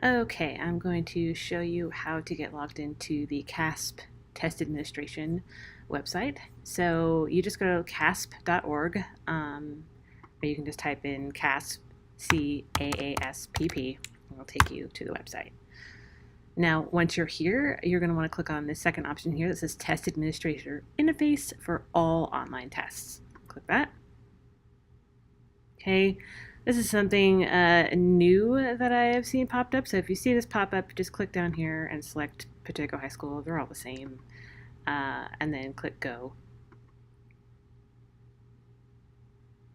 Okay, I'm going to show you how to get logged into the CAASPP test administration website. So you just go to caaspp.org, or you can just type in CAASPP, CAASPP, and it'll take you to the website. Now, once you're here, you're going to want to click on the second option here that says Test Administrator Interface for all online tests. Click that. Okay, this is something new that I have seen popped up. So if you see this pop up, just click down here and select Pacheco High School. They're all the same. And then click Go.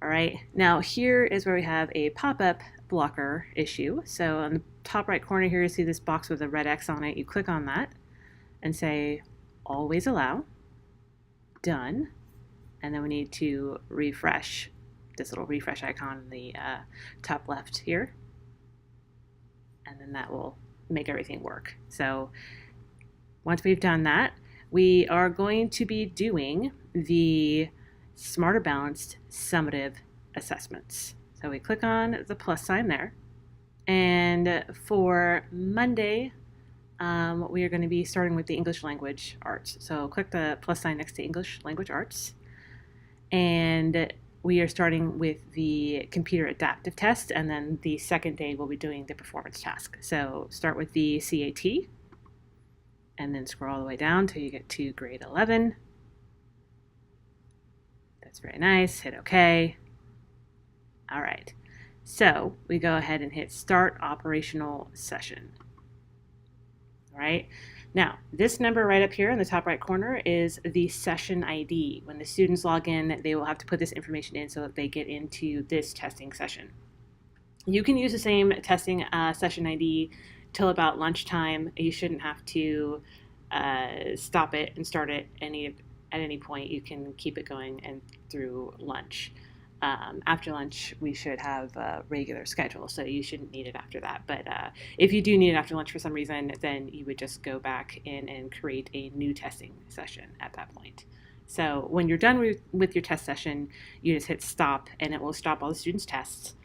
All right, now here is where we have a pop-up blocker issue. So on the top right corner here, you see this box with a red X on it. You click on that and say, always allow, done. And then we need to refresh this little refresh icon in the top left here. And then that will make everything work. So once we've done that, we are going to be doing the Smarter Balanced Summative assessments. So we click on the plus sign there. And for Monday, we are going to be starting with the English Language Arts. So click the plus sign next to English Language Arts. And we are starting with the computer adaptive test, and then the second day we'll be doing the performance task. So start with the CAT, and then scroll all the way down till you get to grade 11. That's very nice. Hit OK. All right. So we go ahead and hit Start Operational Session. All right. Now, this number right up here in the top right corner is the session ID. When the students log in, they will have to put this information in so that they get into this testing session. You can use the same testing session ID till about lunchtime. You shouldn't have to stop it and start it at any point. You can keep it going and through lunch. After lunch, we should have a regular schedule, so you shouldn't need it after that. But if you do need it after lunch for some reason, then you would just go back in and create a new testing session at that point. So when you're done with your test session, you just hit stop, and it will stop all the students' tests.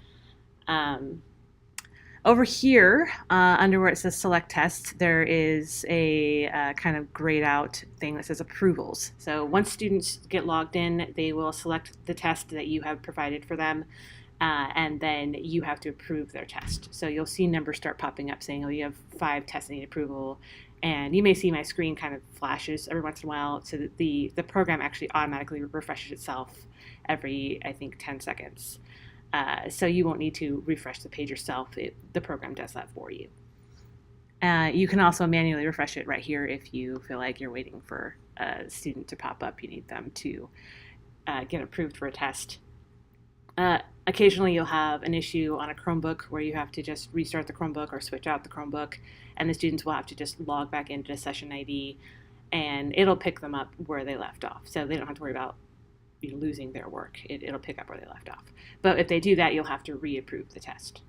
Over here, under where it says select test, there is a kind of grayed out thing that says approvals. So once students get logged in, they will select the test that you have provided for them, and then you have to approve their test. So you'll see numbers start popping up saying, oh, you have 5 tests that need approval. And you may see my screen kind of flashes every once in a while, so that the program actually automatically refreshes itself every, I think, 10 seconds. So you won't need to refresh the page yourself. The program does that for you. You can also manually refresh it right here if you feel like you're waiting for a student to pop up. You need them to get approved for a test. Occasionally you'll have an issue on a Chromebook where you have to just restart the Chromebook or switch out the Chromebook, and the students will have to just log back into the session ID, and it'll pick them up where they left off. So they don't have to worry about losing their work. It'll pick up where they left off. But if they do that, you'll have to reapprove the test.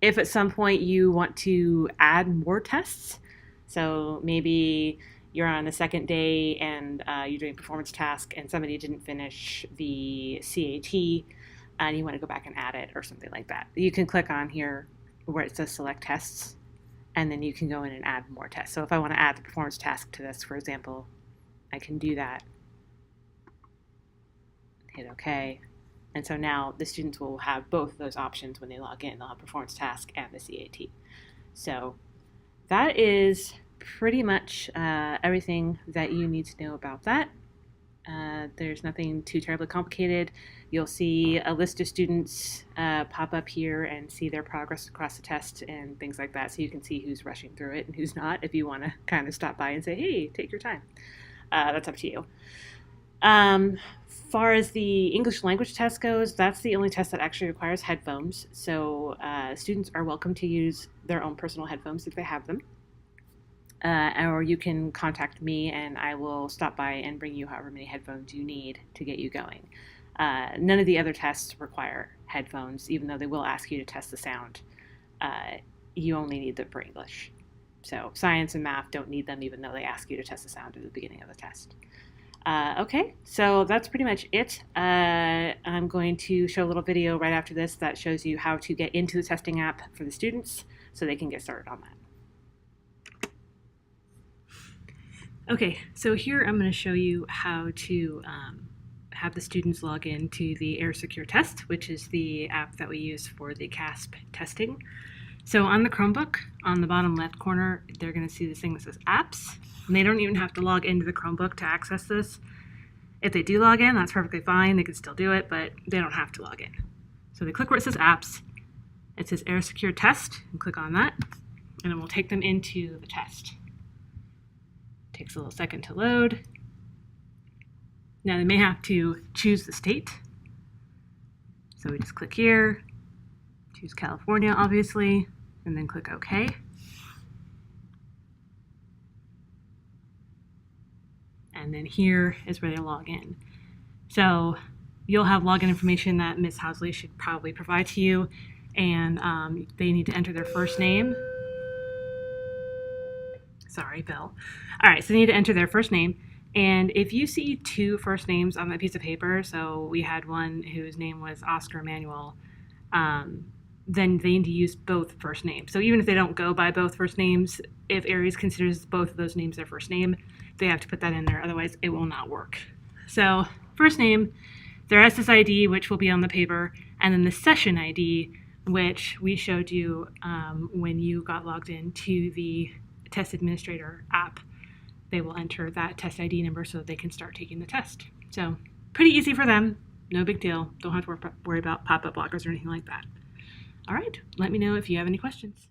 If at some point you want to add more tests, so maybe you're on the second day and you're doing performance task and somebody didn't finish the CAT and you want to go back and add it or something like that, you can click on here where it says select tests, and then you can go in and add more tests. So if I want to add the performance task to this, for example, I can do that. Hit OK. And so now the students will have both of those options when they log in. They'll have performance task and the CAT. So that is pretty much everything that you need to know about that. There's nothing too terribly complicated. You'll see a list of students pop up here and see their progress across the test and things like that. So you can see who's rushing through it and who's not if you want to kind of stop by and say, hey, take your time. That's up to you. Far as the English language test goes, that's the only test that actually requires headphones. So students are welcome to use their own personal headphones if they have them. Or you can contact me and I will stop by and bring you however many headphones you need to get you going. None of the other tests require headphones, even though they will ask you to test the sound. You only need them for English. So science and math don't need them, even though they ask you to test the sound at the beginning of the test. Okay, so that's pretty much it. I'm going to show a little video right after this that shows you how to get into the testing app for the students so they can get started on that. Okay, so here I'm going to show you how to have the students log in to the Air Secure Test, which is the app that we use for the CAASPP testing. So on the Chromebook, on the bottom left corner, they're going to see this thing that says Apps, and they don't even have to log into the Chromebook to access this. If they do log in, that's perfectly fine. They can still do it, but they don't have to log in. So they click where it says Apps. It says Air Secure Test, and click on that, and it will take them into the test. It takes a little second to load. Now they may have to choose the state. So we just click here, choose California, obviously, and then click OK. And then here is where they log in. So you'll have login information that Ms. Housley should probably provide to you, and they need to enter their first name. Sorry, Bill. All right, so they need to enter their first name. And if you see two first names on that piece of paper, so we had one whose name was Oscar Emmanuel, then they need to use both first names. So even if they don't go by both first names, if Aries considers both of those names their first name, they have to put that in there, otherwise it will not work. So first name, their SSID, which will be on the paper, and then the session ID, which we showed you when you got logged into the Test Administrator app. They will enter that test ID number so that they can start taking the test. So pretty easy for them, no big deal. Don't have to worry about pop-up blockers or anything like that. All right, let me know if you have any questions.